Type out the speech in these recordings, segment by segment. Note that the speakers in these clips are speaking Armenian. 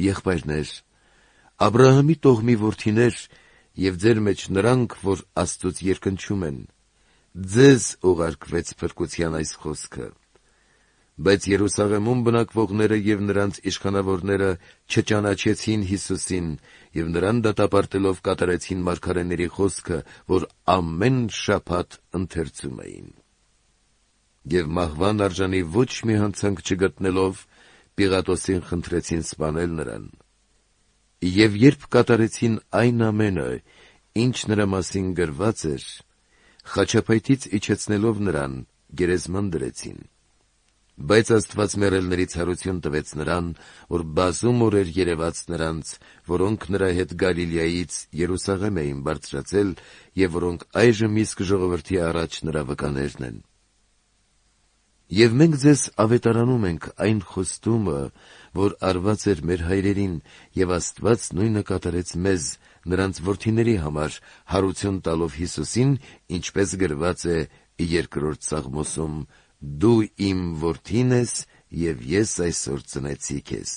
եղբայրներ, Աբրահամի տոհմի որդիներ և ձեր մեջ նրանք, որ Աստծուց երկնչում են, ձեզ ուղարկվեց փրկության այս խոսքը. բայց Երուսաղեմում բնակվողները և նրանց իշխանավորները չճանաչեցին Հիսուսին և նրան դատապարտելով կատարեցին մարգարեների խոսքը, որ ամեն շաբաթ ընթերցում էին։ Եվ մահվան արժանի ոչ մի հանցանք չգտնելով, Պիղատոսին խնդրեցին սպանել նրան։ Եվ երբ կատարեցին այն ամենը, ինչ նրա մասին գրված էր, խաչապայթից իջեցնելով նրան, գերեզման դրեցին։ Բայց Աստված մեռելների ցարություն տվեց նրան, որ բազում օր էր երևաց նրանց, որոնք նրա հետ Գալիլեայից Երուսաղեմ էին բարձրացել և որոնք այժմ իսկ ժողովրդի առաջ նրա վկաներն են։ Եվ մենք ձեզ ավետարանում ենք այն խոստումը, որ արված էր մեր հայրերին, և Աստված նույնը կատարեց մեզ, նրանց որդիների համար, հարություն տալով Հիսուսին, ինչպես գրված է երկրորդ Սաղմոսում. «Դու իմ որդին ես, և ես այսօր ծնեցի քեզ»։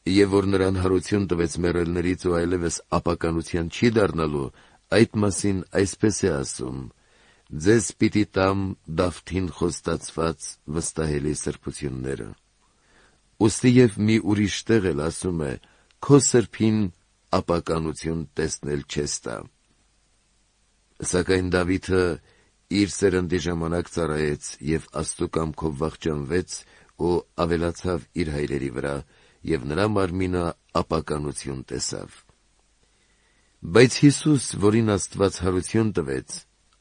Եվ որ նրան հարություն տվեց մեռելներից ու այլևս ապականության չի դառնալու, այդ մասին այսպես է ասում. «Ձեզ պիտի տամ Դավթին խոստացված վստահելի սրբությունները»։ Ուստի և մի ուրիշ տեղ էլ ասում է. «Քո սրբին ապականություն տեսնել չես տա»։ Սակայն Դավիթը իր սերնդի ժամանակ ծառայեց և Աստծու կամքով վախճանվեց ու ավելացավ իր հայրերի վրա, և նրա մարմինը ապականություն տեսավ։ Բայց Հիսուս, որին Աստված հարություն տվեց,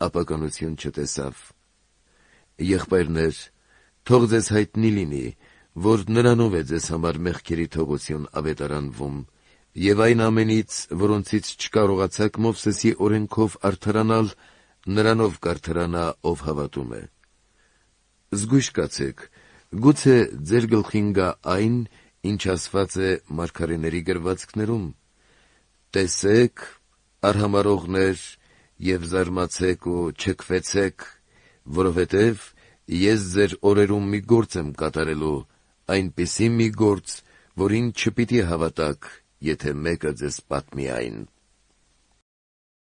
ապականություն չտեսավ։ Եղբայրներ, թող ձեզ հայտնի լինի, որ նրանով է ձեզ համար մեղքերի թողություն ավետարանվում, և այն ամենից, որոնցից չկարողացաք Մովսեսի օրենքով արդարանալ, նրանով կարդարանա, ով հավատում է։ Զգույշ կացեք, գուցե ձեր գլխին գա այն, ինչ ասված է մարգարեների գրվածքներում. «Տեսեք, արհամարհողներ, և զարմացեք ու չքվեցեք, որովհետև ես ձեր օրերում մի գործ եմ կատարելու, այնպիսի մի գործ, որին չպիտի հավատաք, եթե մեկը ձեզ պատմի այն»։